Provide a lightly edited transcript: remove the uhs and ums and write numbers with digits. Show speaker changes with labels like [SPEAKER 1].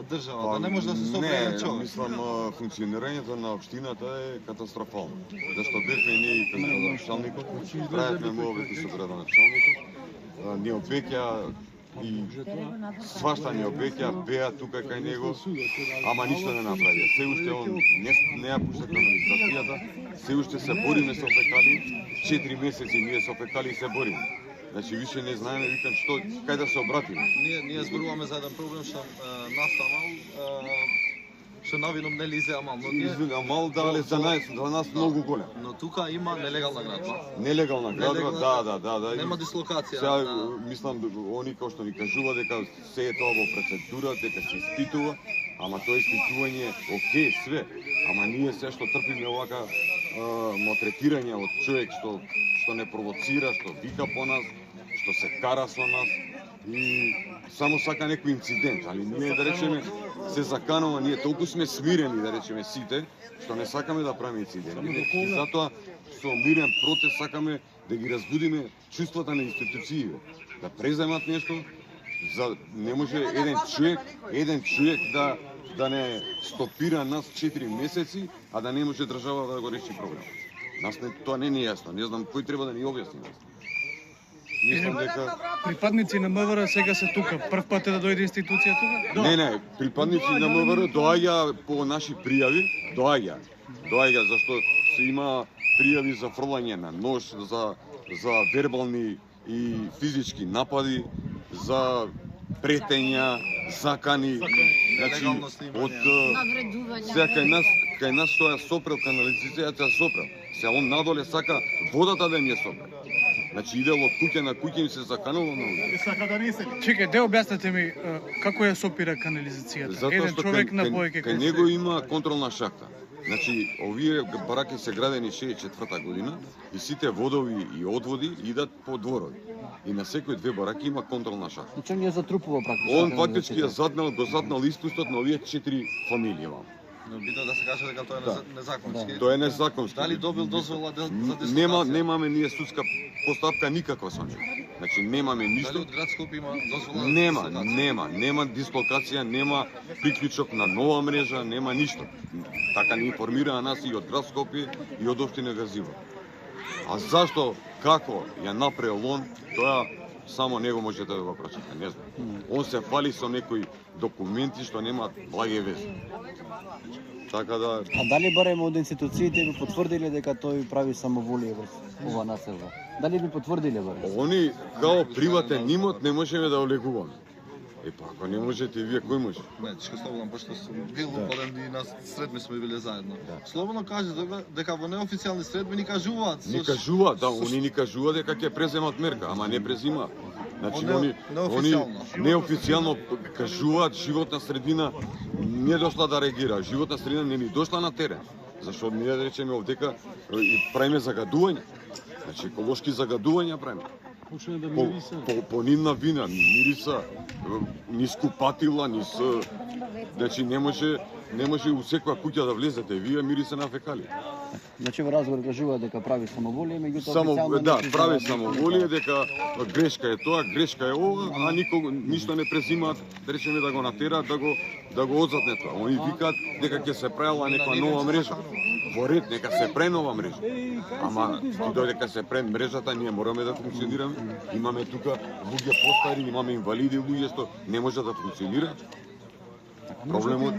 [SPEAKER 1] држава, да не може да се собере еден човек.
[SPEAKER 2] Не, мислам, функционирањето на општината е катастрофално. Зашто бевме ние и кај градоначалникот, правевме муабети со градоначалникот, ни обеќа и свашта ни обеќа, беа тука кај него, ама ништо не направи. Се уште он не ја пушта канализацијата, се уште се бориме со фекали, 4 месеци ние со фекали се бориме. Значи више не знаеме, викам, кај да се обратиме.
[SPEAKER 1] Ние зборуваме за еден проблем што настанал, што навином нели изе амал, но ние
[SPEAKER 2] амал дале за нас многу голем.
[SPEAKER 1] Но тука има нелегална градба.
[SPEAKER 2] Нелегална градба, да.
[SPEAKER 1] Нема дислокација.
[SPEAKER 2] Сега мислам они кои што ни кажува дека се е тоа во процедура, дека се испитува, ама тоа испитување окей све, ама ние се што трпиме овака малтретирање од човек што не провоцира, што вика по нас, што се кара со нас и само сака некој инцидент, али ние да речеме се заканува, ние толку сме смирени да речеме сите, што не сакаме да правиме инциденти. И затоа со мирен протест сакаме да ги разбудиме чувствата на институциите, да преземат нешто, не може еден човек да не стопира нас 4 месеци, а да не може држава да го реши проблем. Нас тоа не ни е јасно, не знам кој треба да ни објасни. Мислам дека
[SPEAKER 3] припадници на МВР сега се тука. Прв пат е да дојде институција тука?
[SPEAKER 2] Не, припадници на МВР доаѓа по наши пријави, доаѓа зашто се има пријави за фрлање на нож, за вербални и физички напади, за претења, закани, значи од сега кај нас што ја сопрел канализацијата ја сопрел. Се он надоле сака водата да ми ја сопрел. Значи иде од куќа на куќа и се заканува на луѓе.
[SPEAKER 3] Чекај, де објаснете ми како ја сопира канализацијата? Еден човек на повеќе
[SPEAKER 2] кај него има контролна шахта. Значи, овие бараки се градени 64-та година и сите водови и одводи идат по дворови. И на секој две бараки има контролна шахта.
[SPEAKER 4] Значи он ја затрупува практично.
[SPEAKER 2] Он фактички ја го затнал испустот на овие 4 фамилии.
[SPEAKER 1] Но битно да се каже дека тоа е незаконски.
[SPEAKER 2] Тоа е незаконски.
[SPEAKER 1] Дали добил дозвола за дислокација?
[SPEAKER 2] Немаме ние судска постапка никаква со него. Значи немаме ништо.
[SPEAKER 1] Дали од град Скопје има дозвола за дислокација?
[SPEAKER 2] Нема дислокација, нема приклучок на нова мрежа, нема ништо. Така ни информираа нас и од град Скопје и од општина Газиво. А зашто, како ја направил он, тоа само него можете да го прочитате, не знам. Он се фали со некои документи што немаат благе вези. Така да...
[SPEAKER 4] А дали барем од институциите би потврдиле дека тој прави самоволие во ова населба? Дали би потврдиле барем?
[SPEAKER 2] Они као приватен имот не можеме да олегуваме. Па ако не можете, вие кој може?
[SPEAKER 1] Не, ќе слободно, пошто сум бил упаден и на средби сме биле заедно. Слободно каже дека во неофицијални средби ни кажуваат.
[SPEAKER 2] Ни кажуваат, да, они ни кажуваат дека ќе преземат мерка, ама не презимаат. Значи они неофицијално кажуваат животна средина не дошла да реагира, животна средина не ни дошла на терен. Зашто ние да речеме овдека правиме загадување. Значи еколошки загадувања правиме. По нивна вина, мириса, низ купатила, низ... Значи не може у секоја куќа да влезете, вие мириса на фекали.
[SPEAKER 4] Значи во разговор кажува дека прави самоволие, меѓутоа официјално...
[SPEAKER 2] Да, прави самоволие, дека грешка е тоа, грешка е ова, а ништо не презимаат, да речеме да го натераат, да го одзатне тоа. Они викаат дека ќе се правила некоја нова мрежа. Во ред, нека се пренова мрежа. Ама, додека се прен мрежата, ние мораме да функционираме. Имаме тука луѓе постари, имаме инвалиди луѓе што не може да функционираат. Проблемот